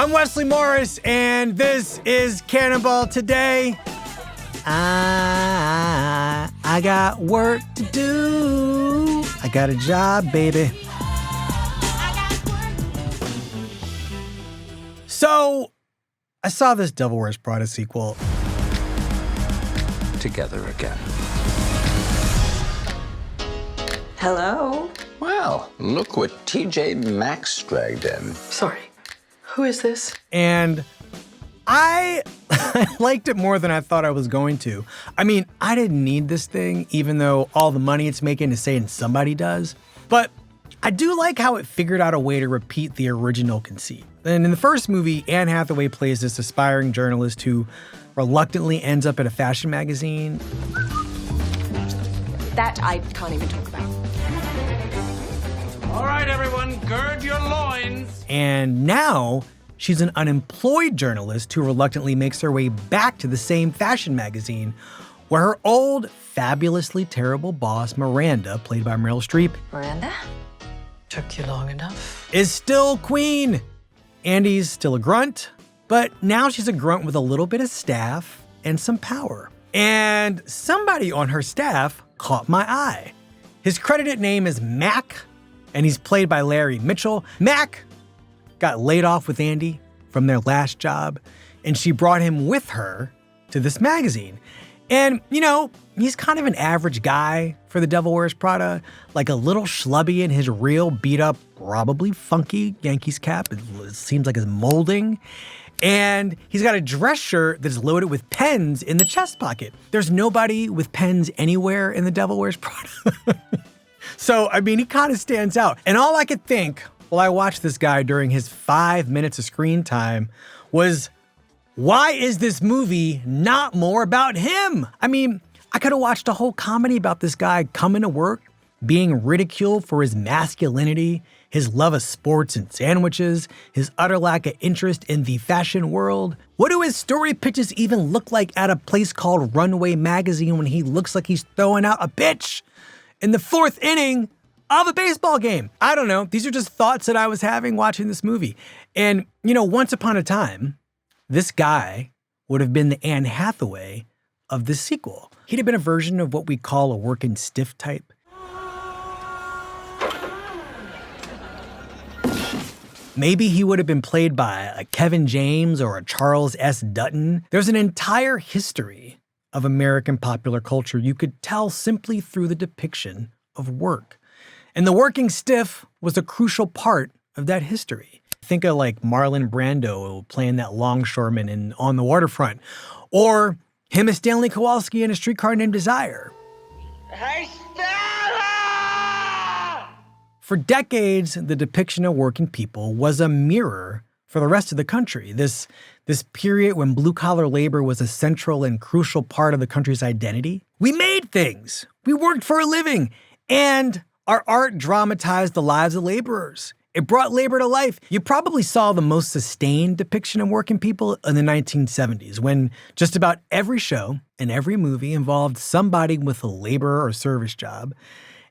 I'm Wesley Morris, and this is Cannonball Today. I got work to do. I got a job, baby. So, I saw this Devil Wears Prada sequel. Together again. Hello? Well, look what TJ Maxx dragged in. Sorry. Who is this? And I liked it more than I thought I was going to. I mean, I didn't need this thing, even though all the money it's making is saying somebody does. But I do like how it figured out a way to repeat the original conceit. And in the first movie, Anne Hathaway plays this aspiring journalist who reluctantly ends up at a fashion magazine. That I can't even talk about. All right, everyone, gird your loins. And now she's an unemployed journalist who reluctantly makes her way back to the same fashion magazine where her old, fabulously terrible boss, Miranda, played by Meryl Streep, Miranda? Took you long enough. is still queen. Andy's still a grunt, but now she's a grunt with a little bit of staff and some power. And somebody on her staff caught my eye. His credited name is Mac, and he's played by Larry Mitchell. Mac got laid off with Andy from their last job, and she brought him with her to this magazine. And, you know, he's kind of an average guy for the Devil Wears Prada, like a little schlubby in his real beat-up, probably funky Yankees cap. It seems like it's molding. And he's got a dress shirt that's loaded with pens in the chest pocket. There's nobody with pens anywhere in the Devil Wears Prada. So, I mean, he kind of stands out. And all I could think while I watched this guy during his 5 minutes of screen time was, why is this movie not more about him? I mean, I could have watched a whole comedy about this guy coming to work, being ridiculed for his masculinity, his love of sports and sandwiches, his utter lack of interest in the fashion world. What do his story pitches even look like at a place called Runway Magazine when he looks like he's throwing out a pitch in the fourth inning of a baseball game? I don't know. These are just thoughts that I was having watching this movie. And, you know, once upon a time, this guy would have been the Anne Hathaway of this sequel. He'd have been a version of what we call a working stiff type. Maybe he would have been played by a Kevin James or a Charles S. Dutton. There's an entire history of American popular culture you could tell simply through the depiction of work. And the working stiff was a crucial part of that history. Think of like Marlon Brando playing that longshoreman in On the Waterfront, or him as Stanley Kowalski in A Streetcar Named Desire. Hey, Stella! For decades, the depiction of working people was a mirror for the rest of the country. This period when blue-collar labor was a central and crucial part of the country's identity. We made things. We worked for a living. And our art dramatized the lives of laborers. It brought labor to life. You probably saw the most sustained depiction of working people in the 1970s, when just about every show and every movie involved somebody with a labor or service job.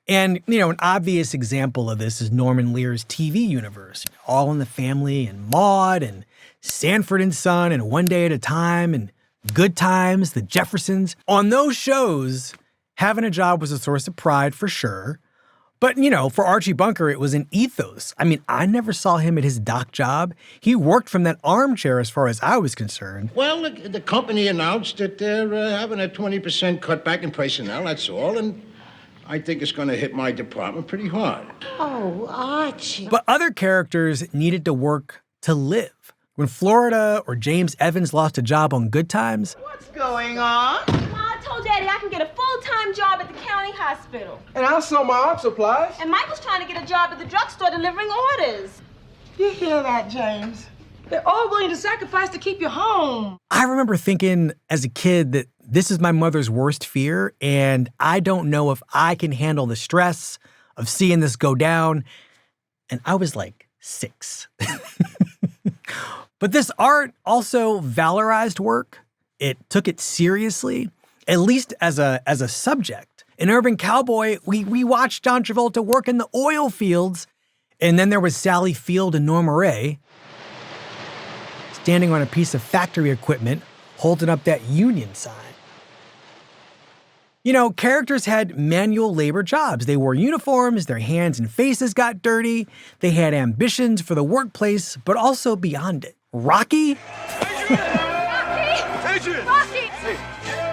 And, you know, an obvious example of this is Norman Lear's TV universe. All in the Family and Maude and Sanford and Son and One Day at a Time and Good Times, The Jeffersons. On those shows, having a job was a source of pride for sure. But, you know, for Archie Bunker, it was an ethos. I mean, I never saw him at his dock job. He worked from that armchair as far as I was concerned. Well, the company announced that they're having a 20% cutback in personnel, that's all. And I think it's going to hit my department pretty hard. Oh, Archie. But other characters needed to work to live. When Florida or James Evans lost a job on Good Times, What's going on? I told Daddy I can get a full-time job at the county hospital. And I'll sell my art supplies. And Michael's trying to get a job at the drugstore delivering orders. You hear that, James? They're all willing to sacrifice to keep you home. I remember thinking as a kid that this is my mother's worst fear, and I don't know if I can handle the stress of seeing this go down. And I was like 6. But this art also valorized work. It took it seriously, at least as a subject. In Urban Cowboy, we watched John Travolta work in the oil fields, and then there was Sally Field and Norma Ray. standing on a piece of factory equipment holding up that union sign. You know, characters had manual labor jobs. They wore uniforms, their hands and faces got dirty, they had ambitions for the workplace, but also beyond it. Rocky? Adrian! Rocky! Hey,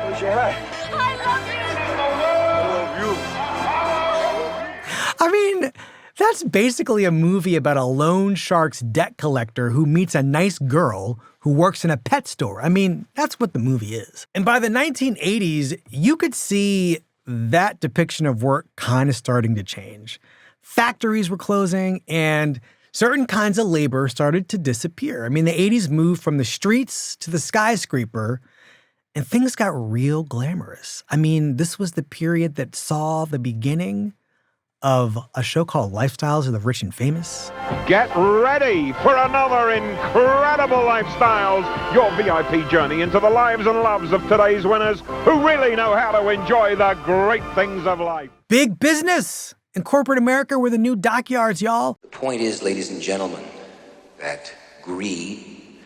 where's your hat? I love you. I mean, that's basically a movie about a loan shark's debt collector who meets a nice girl who works in a pet store. I mean, that's what the movie is. And by the 1980s, you could see that depiction of work kind of starting to change. Factories were closing and certain kinds of labor started to disappear. I mean, the 80s moved from the streets to the skyscraper and things got real glamorous. I mean, this was the period that saw the beginning of a show called Lifestyles of the Rich and Famous. Get ready for another incredible Lifestyles, your VIP journey into the lives and loves of today's winners who really know how to enjoy the great things of life. Big business and corporate America were the new dockyards, y'all. The point is, ladies and gentlemen, that greed,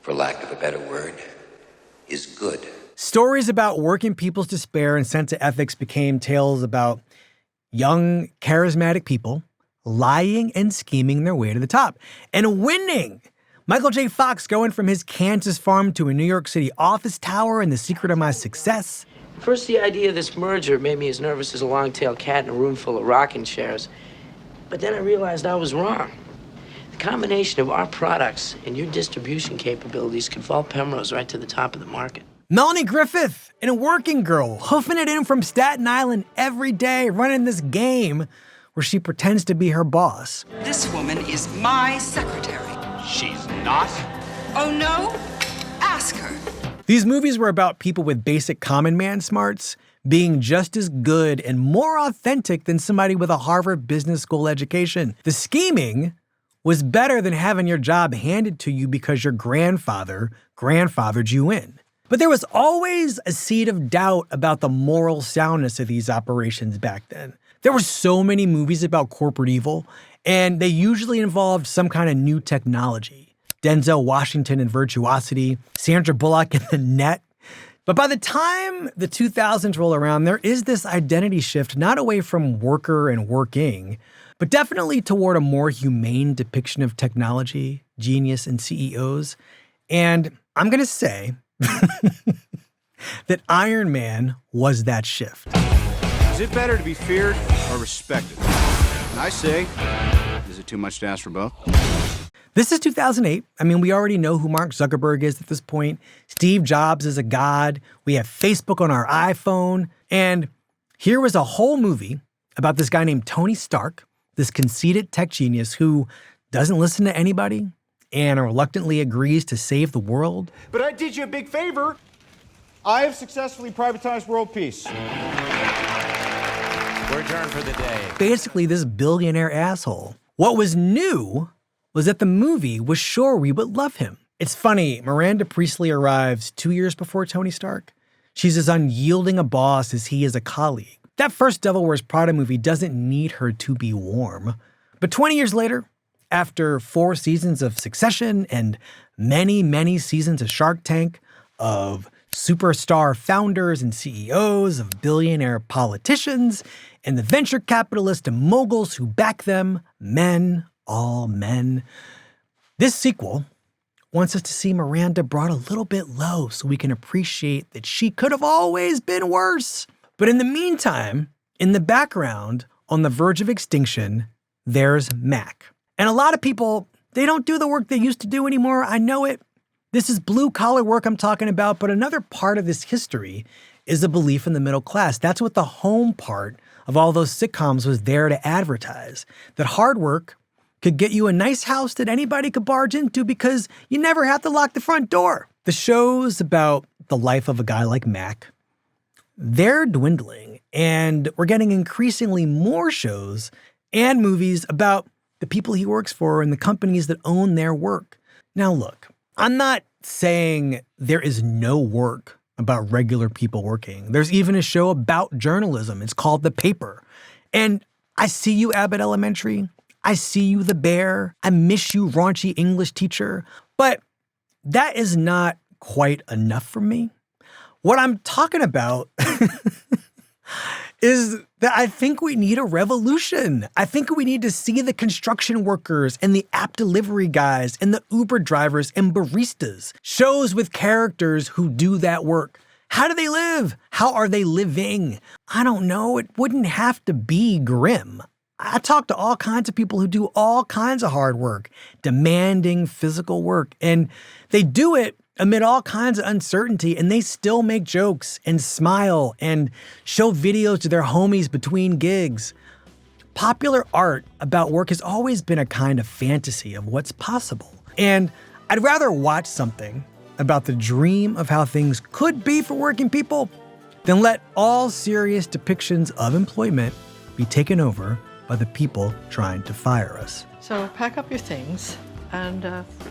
for lack of a better word, is good. Stories about working people's despair and sense of ethics became tales about young, charismatic people lying and scheming their way to the top and winning. Michael J. Fox going from his Kansas farm to a New York City office tower and the secret of my success. First, the idea of this merger made me as nervous as a long-tailed cat in a room full of rocking chairs. But then I realized I was wrong. The combination of our products and your distribution capabilities could vault Penrose right to the top of the market. Melanie Griffith, and a working girl, hoofing it in from Staten Island every day, running this game where she pretends to be her boss. This woman is my secretary. She's not. Oh, no? Ask her. These movies were about people with basic common man smarts being just as good and more authentic than somebody with a Harvard Business School education. The scheming was better than having your job handed to you because your grandfathered you in. But there was always a seed of doubt about the moral soundness of these operations back then. There were so many movies about corporate evil, and they usually involved some kind of new technology. Denzel Washington in Virtuosity, Sandra Bullock in The Net. But by the time the 2000s roll around, there is this identity shift, not away from worker and working, but definitely toward a more humane depiction of technology, genius, and CEOs. And I'm going to say that Iron Man was that shift. Is it better to be feared or respected? And I say, is it too much to ask for both? This is 2008. I mean, we already know who Mark Zuckerberg is at this point. Steve Jobs is a god. We have Facebook on our iPhone. And here was a whole movie about this guy named Tony Stark, this conceited tech genius who doesn't listen to anybody and reluctantly agrees to save the world. But I did you a big favor. I have successfully privatized world peace. We're adjourned for the day. Basically, this billionaire asshole. What was new was that the movie was sure we would love him. It's funny, Miranda Priestley arrives 2 years before Tony Stark. She's as unyielding a boss as he is a colleague. That first Devil Wears Prada movie doesn't need her to be warm. But 20 years later, after 4 seasons of Succession and many, many seasons of Shark Tank, of superstar founders and CEOs, of billionaire politicians, and the venture capitalists and moguls who back them, men, all men. This sequel wants us to see Miranda brought a little bit low so we can appreciate that she could have always been worse. But in the meantime, in the background, on the verge of extinction, there's Mac. And a lot of people, they don't do the work they used to do anymore. I know it. This is blue-collar work I'm talking about, but another part of this history is a belief in the middle class. That's what the home part of all those sitcoms was there to advertise. That hard work could get you a nice house that anybody could barge into because you never have to lock the front door. The shows about the life of a guy like Mac, they're dwindling, and we're getting increasingly more shows and movies about the people he works for and the companies that own their work. Now look, I'm not saying there is no work about regular people working. There's even a show about journalism. It's called The Paper. And I see you, Abbott Elementary. I see you, The Bear. I miss you, raunchy English teacher. But that is not quite enough for me. What I'm talking about is that I think we need a revolution. I think we need to see the construction workers and the app delivery guys and the Uber drivers and baristas. Shows with characters who do that work. How do they live? How are they living? I don't know. It wouldn't have to be grim. I talk to all kinds of people who do all kinds of hard work, demanding physical work, and they do it amid all kinds of uncertainty, and they still make jokes and smile and show videos to their homies between gigs. Popular art about work has always been a kind of fantasy of what's possible. And I'd rather watch something about the dream of how things could be for working people than let all serious depictions of employment be taken over by the people trying to fire us. So pack up your things, and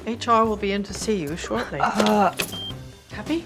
HR will be in to see you shortly. Happy?